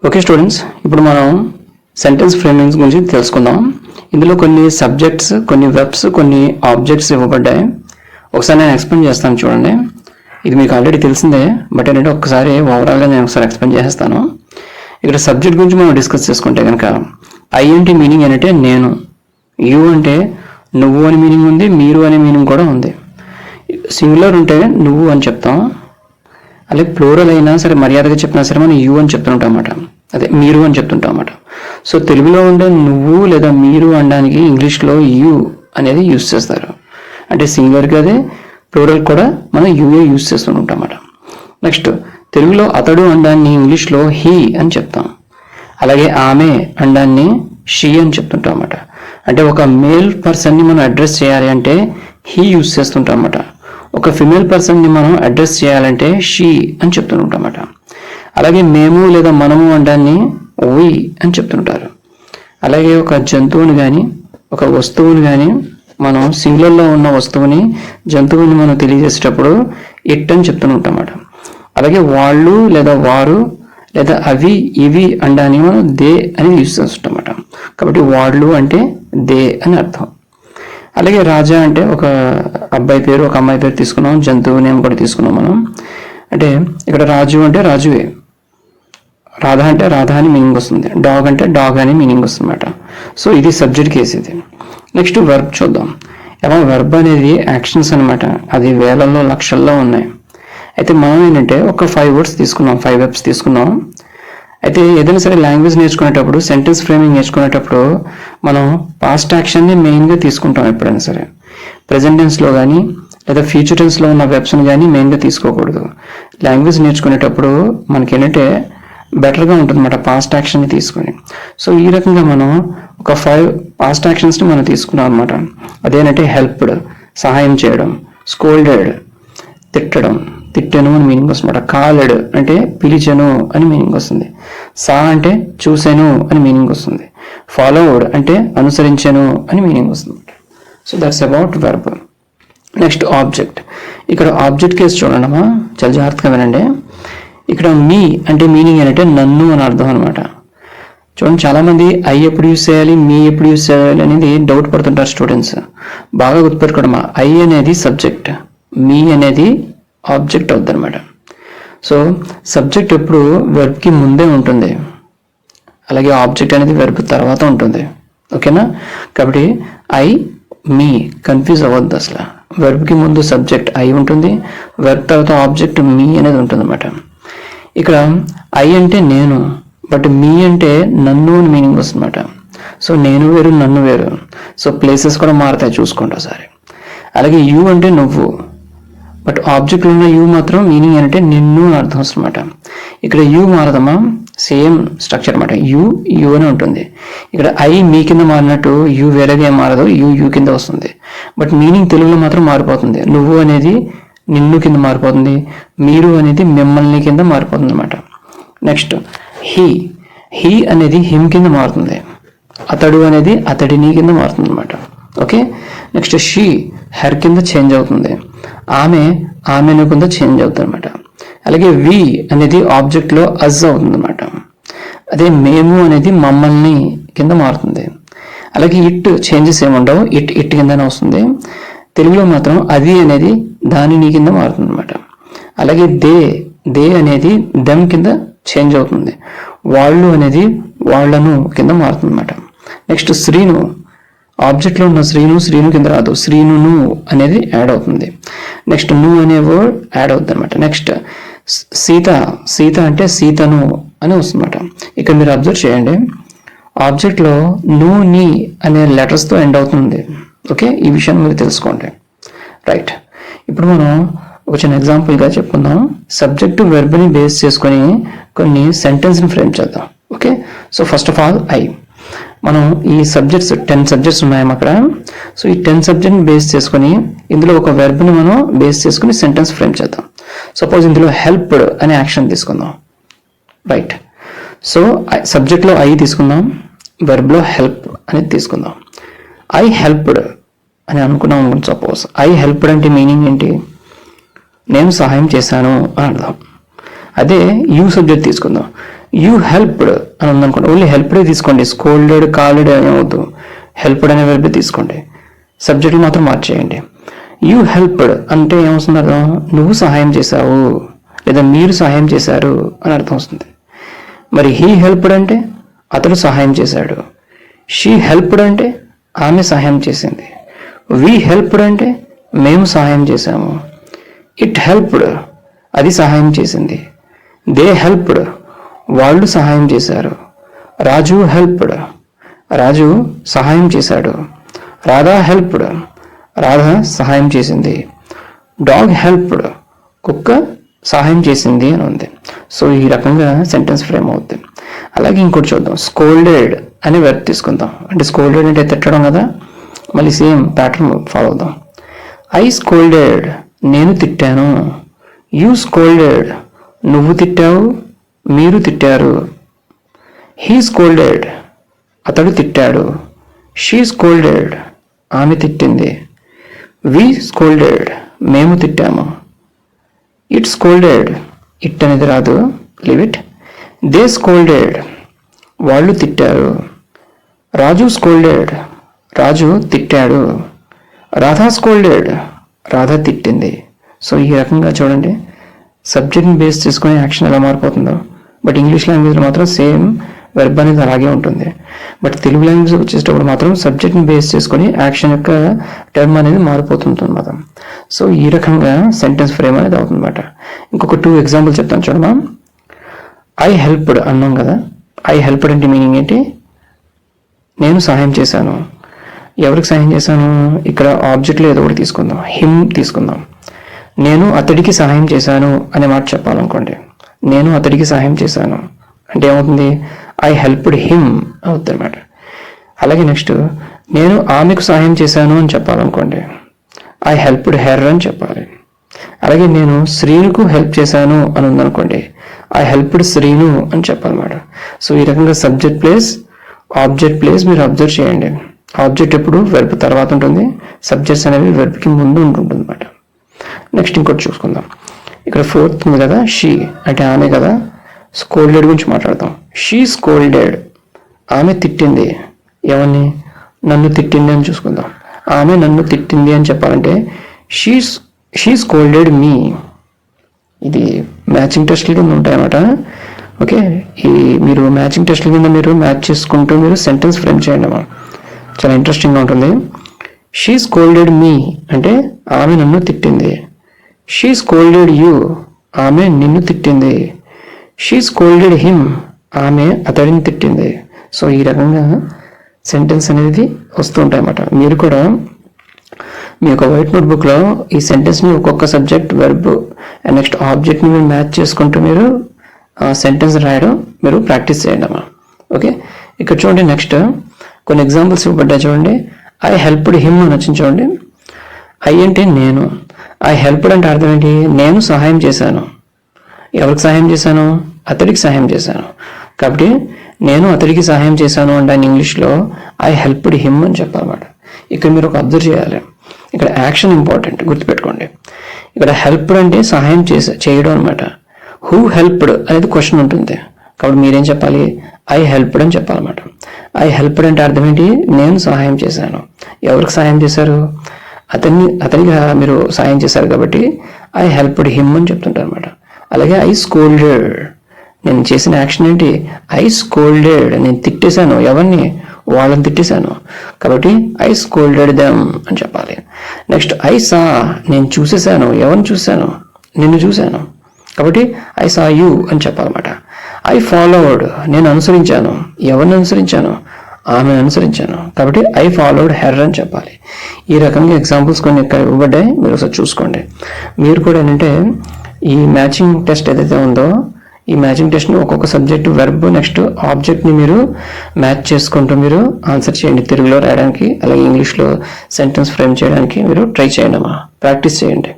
Okay students, ఇప్పుడు మనం sentence framings గురించి తెలుసుకుందాం. ఇందులో కొన్ని సబ్జెక్ట్స్, కొన్ని వెర్బ్స్, కొన్ని ఆబ్జెక్ట్స్ ఇవ్వబడ్డాయి. ఒకసారి నేను ఎక్స్ప్లెయిన్ చేస్తాను చూడండి. ఇది మీకు ఆల్రెడీ తెలిసిందే, బట్ ఏంటంటే ఒకసారి ఓవరాల్గా నేను ఒకసారి ఎక్స్ప్లెయిన్ చేస్తాను. ఇక్కడ సబ్జెక్ట్ గురించి మనం డిస్కస్ చేసుకుంటే కనుక ఐ అంటే మీనింగ్ ఏంటంటే నేను, యూ అంటే నువ్వు అని మీనింగ్ ఉంది, మీరు అనే మీనింగ్ కూడా ఉంది. సింగులర్ ఉంటే నువ్వు అని చెప్తాం, అలాగే ప్లూరల్ అయినా సరే మర్యాదగా చెప్పినా సరే మనం యూ అని చెప్తుంటాం అన్నమాట, అదే మీరు అని చెప్తుంటాం అన్నమాట. సో తెలుగులో ఉండే నువ్వు లేదా మీరు అనడానికి ఇంగ్లీష్లో యూ అనేది యూజ్ చేస్తారు. అంటే సింగులర్కి అదే, ప్లూరల్ కూడా మనం యూఏ యూజ్ చేస్తూ ఉంటాం అన్నమాట. నెక్స్ట్ తెలుగులో అతడు అనడాన్ని ఇంగ్లీష్లో హీ అని చెప్తాం. అలాగే ఆమె అనడాన్ని షీ అని చెప్తుంటాం అన్నమాట. అంటే ఒక మేల్ పర్సన్ని మనం అడ్రస్ చేయాలి అంటే హీ యూజ్ చేస్తుంటాం అన్నమాట. ఒక ఫిమేల్ పర్సన్ని మనం అడ్రస్ చేయాలంటే షీ అని చెప్తుంటాం అన్నమాట. అలాగే మేము లేదా మనము అనడాన్ని వి అని చెప్తుంటారు. అలాగే ఒక జంతువుని కానీ ఒక వస్తువుని కానీ మనం సింగులర్లో ఉన్న వస్తువుని, జంతువుని మనం తెలియజేసేటప్పుడు ఇట్ అని చెప్తూ ఉంటాం అన్నమాట. అలాగే వాళ్ళు లేదా వారు లేదా అవి ఇవి అనడాన్ని మనం దే అని యూజ్ చేస్తుంటాం అన్నమాట. కాబట్టి వాళ్ళు అంటే దే అని అర్థం. అలాగే రాజా అంటే ఒక అబ్బాయి పేరు, ఒక అమ్మాయి పేరు తీసుకున్నాం, జంతువు నేమ్ కూడా తీసుకున్నాం మనం. అంటే ఇక్కడ రాజు అంటే రాజువే, రాధా అంటే రాధా అని మీనింగ్ వస్తుంది, డాగ్ అంటే డాగ్ అని మీనింగ్ వస్తుంది అన్నమాట. సో ఇది సబ్జెక్ట్ కేసు ఇది. నెక్స్ట్ వెర్బ్ చూద్దాం. ఎలా వెర్బ్ అనేది యాక్షన్స్ అనమాట, అది వేలల్లో లక్షల్లో ఉన్నాయి. అయితే మనం ఏంటంటే ఒక 5 వర్డ్స్ తీసుకున్నాం, 5 వెర్బ్స్ తీసుకున్నాం. అయితే ఏదైనా సరే లాంగ్వేజ్ నేర్చుకునేటప్పుడు, సెంటెన్స్ ఫ్రేమింగ్ నేర్చుకునేటప్పుడు మనం పాస్ట్ యాక్షన్ని మెయిన్గా తీసుకుంటాం ఎప్పుడైనా సరే. ప్రెజెంట్ టెన్స్లో కానీ లేదా ఫ్యూచర్ టెన్స్లో ఉన్న వెబ్స్ని కానీ మెయిన్గా తీసుకోకూడదు. లాంగ్వేజ్ నేర్చుకునేటప్పుడు మనకి ఏంటంటే బెటర్గా ఉంటుందన్నమాట పాస్ట్ యాక్షన్ని తీసుకొని. సో ఈ రకంగా మనం ఒక 5 పాస్ట్ యాక్షన్స్ని మనం తీసుకున్నాం అనమాట. అదేంటంటే హెల్ప్డ్ సహాయం చేయడం, స్కోల్డెడ్ తిట్టడం, తిట్టెను అని మీనింగ్ వస్తుంది. కాలెడ్ అంటే పిలిచెను అని మీనింగ్ వస్తుంది. సా అంటే చూసాను అని మీనింగ్ వస్తుంది. ఫాలోవర్డ్ అంటే అనుసరించాను అని మీనింగ్ వస్తుంది. So that's about verb. Next object. ఇక్కడ ఆబ్జెక్ట్ కేసు చూడండమ్మా, చాలా జాగ్రత్తగా వినండి. ఇక్కడ మీ అంటే మీనింగ్ ఏంటంటే నన్ను అని అర్థం అనమాట. చూడండి, చాలామంది ఐ ఎప్పుడు యూజ్ చేయాలి, మీ ఎప్పుడు యూజ్ చేయాలి అనేది డౌట్ పడుతుంటారు స్టూడెంట్స్. బాగా గుర్తుపెట్టుకోవడమా, ఐ అనేది సబ్జెక్ట్, మీ అనేది ఆబ్జెక్ట్ అవుతుంది అనమాట. సో సబ్జెక్ట్ ఎప్పుడు వెర్బ్కి ముందే ఉంటుంది, అలాగే ఆబ్జెక్ట్ అనేది వెర్బ్ తర్వాత ఉంటుంది. ఓకేనా? కాబట్టి ఐ మీ కన్ఫ్యూజ్ అవ్వద్దు అసలు. వెర్బ్కి ముందు సబ్జెక్ట్ ఐ ఉంటుంది, వెర్బ్ తర్వాత ఆబ్జెక్ట్ మీ అనేది ఉంటుంది అనమాట. ఇక్కడ ఐ అంటే నేను, బట్ మీ అంటే నన్ను అని మీనింగ్ వస్తుందన్నమాట. సో నేను వేరు, నన్ను వేరు. సో ప్లేసెస్ కూడా మారుతాయి, చూసుకోండి ఒకసారి. అలాగే యూ అంటే నువ్వు, బట్ ఆబ్జెక్ట్లో ఉన్న యూ మాత్రం మీనింగ్ ఏంటంటే నిన్ను అని అర్థం వస్తుందన్నమాట. ఇక్కడ యూ మారదమ్మా, సేమ్ స్ట్రక్చర్ అనమాట. యూ అని ఉంటుంది. ఇక్కడ ఐ మీ కింద మారినట్టు యూ వేరేగా ఏం మారదు, యూ కింద వస్తుంది. బట్ మీనింగ్ తెలుగులో మాత్రం మారిపోతుంది. నువ్వు అనేది నిన్ను కింద మారిపోతుంది, మీరు అనేది మిమ్మల్ని కింద మారిపోతుంది అనమాట. నెక్స్ట్ హీ అనేది హిమ్ కింద మారుతుంది, అతడు అనేది అతడిని కింద మారుతుంది అనమాట. ఓకే. నెక్స్ట్ షీ హెర్ కింద చేంజ్ అవుతుంది, ఆమెను కింద చేంజ్ అవుతుంది అనమాట. అలాగే వి అనేది ఆబ్జెక్ట్లో అజ్ అవుతుంది అనమాట. అదే మేము అనేది మమ్మల్ని కింద మారుతుంది. అలాగే ఇట్ చేంజెస్ ఏముండవు, ఇట్ కిందనే వస్తుంది. తెలుగులో మాత్రం అది అనేది దానిని కింద మారుతుంది అనమాట. అలాగే దే అనేది దెమ్ కింద చేంజ్ అవుతుంది. వాళ్ళు అనేది వాళ్ళను కింద మారుతుంది అనమాట. నెక్స్ట్ శ్రీను, ఆబ్జెక్ట్లో ఉన్న శ్రీను కింద రాదు, శ్రీను అనేది యాడ్ అవుతుంది. నెక్స్ట్ ను అనే వర్డ్ యాడ్ అవుతుంది అనమాట. నెక్స్ట్ సీత అంటే సీతను అని వస్తుందన్నమాట. ఇక్కడ మీరు అబ్జర్వ్ చేయండి, ఆబ్జెక్ట్లో నీ అనే లెటర్స్తో ఎండ్ అవుతుంది. ఓకే, ఈ విషయాన్ని మీరు తెలుసుకోండి. రైట్, ఇప్పుడు మనం ఒక చిన్న ఎగ్జాంపుల్గా చెప్పుకుందాం. సబ్జెక్టు వెర్బ్ని బేస్ చేసుకొని కొన్ని సెంటెన్స్ని ఫ్రేమ్ చేద్దాం. Okay, so first of all మనం ఈ సబ్జెక్ట్స్ 10 సబ్జెక్ట్స్ ఉన్నాయమ్మా అక్కడ. సో ఈ 10 సబ్జెక్ట్ని బేస్ చేసుకొని ఇందులో ఒక వెర్బ్ని మనం బేస్ చేసుకుని సెంటెన్స్ ఫ్రేమ్ చేద్దాం. సపోజ్ ఇందులో హెల్ప్డ్ అనే యాక్షన్ తీసుకుందాం. రైట్, సో సబ్జెక్ట్లో ఐ తీసుకుందాం, వెర్బ్లో హెల్ప్ అనేది తీసుకుందాం. ఐ హెల్ప్డ్ అని అనుకున్నాం అనుకోండి. సపోజ్ ఐ హెల్ప్డ్ అంటే మీనింగ్ ఏంటి, నేను సహాయం చేశాను అని అర్థం. అదే యూ సబ్జెక్ట్ తీసుకుందాం, యూ హెల్ప్డ్ అని ఉందనుకోండి, ఓన్లీ హెల్ప్డే తీసుకోండి, స్కోల్డెడ్ కాల్డెడ్ ఏమవుతు, హెల్ప్డ్ అనే వెర్బ్ తీసుకోండి, సబ్జెక్ట్ మాత్రం మార్చేయండి. యూ హెల్ప్డ్ అంటే ఏమవుతుంది అర్థం, నువ్వు సహాయం చేశావు లేదా మీరు సహాయం చేశారు అని అర్థం వస్తుంది. మరి హీ హెల్ప్డ్ అంటే అతడు సహాయం చేశాడు, షీ హెల్ప్డ్ అంటే ఆమె సహాయం చేసింది, వీ హెల్ప్డ్ అంటే మేము సహాయం చేశాము, ఇట్ హెల్ప్డ్ అది సహాయం చేసింది, దే హెల్ప్డ్ వాళ్ళు సహాయం చేశారు, రాజు హెల్ప్డ్ రాజు సహాయం చేశాడు, రాధా హెల్ప్డ్ రాధ సహాయం చేసింది, డాగ్ హెల్ప్డ్ కుక్క సహాయం చేసింది అని ఉంది. సో ఈ రకంగా సెంటెన్స్ ఫ్రేమ్ అవుతుంది. అలాగే ఇంకోటి చూద్దాం, స్కోల్డెడ్ అనే వెర్బ్ తీసుకుందాం. అంటే స్కోల్డెడ్ అంటే తిట్టడం కదా, మళ్ళీ సేమ్ ప్యాటర్న్ ఫాలో అవుదాం. ఐ స్కోల్డెడ్ నేను తిట్టాను, యూ స్కోల్డెడ్ నువ్వు తిట్టావు మీరు తిట్టారు, హీ స్కోల్డెడ్ అతడు తిట్టాడు, షీ స్కోల్డెడ్ ఆమె తిట్టింది, వి స్కోల్డెడ్ మేము తిట్టాము, ఇట్ స్కోల్డెడ్ ఇట్ అనేది రాదు, లీవ్ ఇట్, దే స్కోల్డెడ్ వాళ్ళు తిట్టారు, రాజు స్కోల్డెడ్ రాజు తిట్టాడు, రాధా స్కోల్డెడ్ రాధ తిట్టింది. సో ఈ రకంగా చూడండి సబ్జెక్ట్ని బేస్ చేసుకుని యాక్షన్ ఎలా మారిపోతుందో. బట్ ఇంగ్లీష్ లాంగ్వేజ్లో మాత్రం సేమ్ వెర్బ్ అనేది అలాగే ఉంటుంది. బట్ తెలుగు లాంగ్వేజ్ వచ్చేటప్పుడు మాత్రం సబ్జెక్ట్ని బేస్ చేసుకొని యాక్షన్ యొక్క టర్మ్ అనేది మారిపోతుంది అన్నమాట. సో ఈ రకంగా సెంటెన్స్ ఫ్రేమ్ అనేది అవుతుందన్నమాట. ఇంకొక 2 ఎగ్జాంపుల్ చెప్తాను చూడమా. ఐ హెల్ప్డ్ అన్నాం కదా, ఐ హెల్ప్డ్ అంటే మీనింగ్ ఏంటి, నేను సహాయం చేశాను. ఎవరికి సహాయం చేశాను, ఇక్కడ ఆబ్జెక్ట్లో ఏదో ఒకటి తీసుకుందాం, హిమ్ తీసుకుందాం. నేను అతడికి సహాయం చేశాను అనే మాట చెప్పాలనుకోండి, నేను అతడికి సహాయం చేశాను అంటే ఏమవుతుంది, ఐ హెల్ప్డ్ హిమ్ అవుతుంది అన్నమాట. అలాగే నెక్స్ట్ నేను ఆమెకు సహాయం చేశాను అని చెప్పాలనుకోండి, ఐ హెల్ప్డ్ హెర్ అని చెప్పాలి. అలాగే నేను శ్రీనుకు హెల్ప్ చేశాను అని ఉందనుకోండి, ఐ హెల్ప్డ్ శ్రీను అని చెప్పాలన్నమాట. సో ఈ రకంగా సబ్జెక్ట్ ప్లేస్ ఆబ్జెక్ట్ ప్లేస్ మీరు అబ్జర్వ్ చేయండి. ఆబ్జెక్ట్ ఎప్పుడు వెర్బ్ తర్వాత ఉంటుంది, సబ్జెక్ట్స్ అనేవి వెర్బ్కి ముందు ఉంటుంది అన్నమాట. నెక్స్ట్ ఇంకోటి చూసుకుందాం. ఇక్కడ 4th ఉంది కదా, షీ అంటే ఆమె కదా, స్కోల్డెడ్ గురించి మాట్లాడతాం. షీ స్కోల్డెడ్ ఆమె తిట్టింది, ఎవరిని, నన్ను తిట్టింది అని చూసుకుందాం. ఆమె నన్ను తిట్టింది అని చెప్పాలంటే షీ స్కోల్డెడ్ మీ. ఇది మ్యాచింగ్ టెస్ట్ల కింద ఉంటాయన్నమాట. ఓకే, ఈ మీరు మ్యాచింగ్ టెస్ట్ల కింద మీరు మ్యాచ్ చేసుకుంటూ మీరు సెంటెన్స్ ఫ్రేమ్ చేయండి అమ్మా, చాలా ఇంట్రెస్టింగ్గా ఉంటుంది. షీ స్కోల్డెడ్ మీ అంటే ఆమె నన్ను తిట్టింది, షీ స్కోల్డెడ్ యూ ఆమె నిన్ను తిట్టింది, షీ స్కోల్డెడ్ హిమ్ ఆమె అతడిని తిట్టింది. సో ఈ రకంగా సెంటెన్స్ అనేది వస్తూ ఉంటాయన్నమాట. మీరు కూడా మీ యొక్క వైట్ నోట్బుక్లో ఈ సెంటెన్స్ని ఒక్కొక్క సబ్జెక్ట్ వెర్బ్ అండ్ నెక్స్ట్ ఆబ్జెక్ట్ని మీరు మ్యాచ్ చేసుకుంటూ మీరు సెంటెన్స్ రాయడం మీరు ప్రాక్టీస్ చేయండి అమ్మా. ఓకే, ఇక్కడ చూడండి నెక్స్ట్ కొన్ని ఎగ్జాంపుల్స్ ఇవ్వబడ్డాయి చూడండి. ఐ హెల్ప్డ్ హిమ్ అని వచ్చింది చూడండి. ఐ అంటే నేను, ఐ హెల్ప్డ్ అంటే అర్థం ఏంటి, నేను సహాయం చేశాను. ఎవరికి సహాయం చేశాను, అతడికి సహాయం చేశాను. కాబట్టి నేను అతడికి సహాయం చేశాను అంటే ఇంగ్లీష్లో ఐ హెల్ప్డ్ హిమ్ అని చెప్పాలన్నమాట. ఇక్కడ మీరు ఒక అబ్జర్వ్ చేయాలి, ఇక్కడ యాక్షన్ ఇంపార్టెంట్ గుర్తుపెట్టుకోండి. ఇక్కడ హెల్ప్డ్ అంటే సహాయం చేయడం అనమాట. హూ హెల్ప్డ్ అనేది క్వశ్చన్ ఉంటుంది, కాబట్టి మీరేం చెప్పాలి, ఐ హెల్ప్డ్ అని చెప్పాలన్నమాట. ఐ హెల్ప్డ్ అంటే అర్థం ఏంటి, నేను సహాయం చేశాను. ఎవరికి సహాయం చేశారు, అతనికి మీరు సహాయం చేశారు కాబట్టి ఐ హెల్ప్డ్ హిమ్ అని చెప్తుంటారు అనమాట. అలాగే ఐ స్కోల్డెడ్ నేను చేసిన యాక్షన్ ఏంటి, ఐ స్కోల్డెడ్ నేను తిట్టేశాను, ఎవరిని, వాళ్ళని తిట్టేశాను కాబట్టి ఐ స్కోల్డెడ్ దెమ్ అని చెప్పాలి. నెక్స్ట్ ఐ సా నేను చూసేశాను, ఎవరిని చూశాను, నిన్ను చూశాను కాబట్టి ఐ సా యూ అని చెప్పాలన్నమాట. ఐ ఫాలోడ్ నేను అనుసరించాను, ఎవరిని అనుసరించాను, ఆమెను అనుసరించాను కాబట్టి ఐ ఫాలోడ్ హెర్ అని చెప్పాలి. ఈ రకంగా ఎగ్జాంపుల్స్ కొన్ని ఇక్కడ ఇవ్వబడ్డాయి, మీరు ఒకసారి చూసుకోండి. మీరు కూడా ఏంటంటే ఈ మ్యాచింగ్ టెస్ట్ ఏదైతే ఉందో ఈ మ్యాచింగ్ టెస్ట్ని ఒక్కొక్క సబ్జెక్ట్ వెర్బ్ నెక్స్ట్ ఆబ్జెక్ట్ని మీరు మ్యాచ్ చేసుకుంటూ మీరు ఆన్సర్ చేయండి. తెలుగులో రాయడానికి అలాగే ఇంగ్లీష్లో సెంటెన్స్ ఫ్రేమ్ చేయడానికి మీరు ట్రై చేయండి అమ్మా, ప్రాక్టీస్ చేయండి.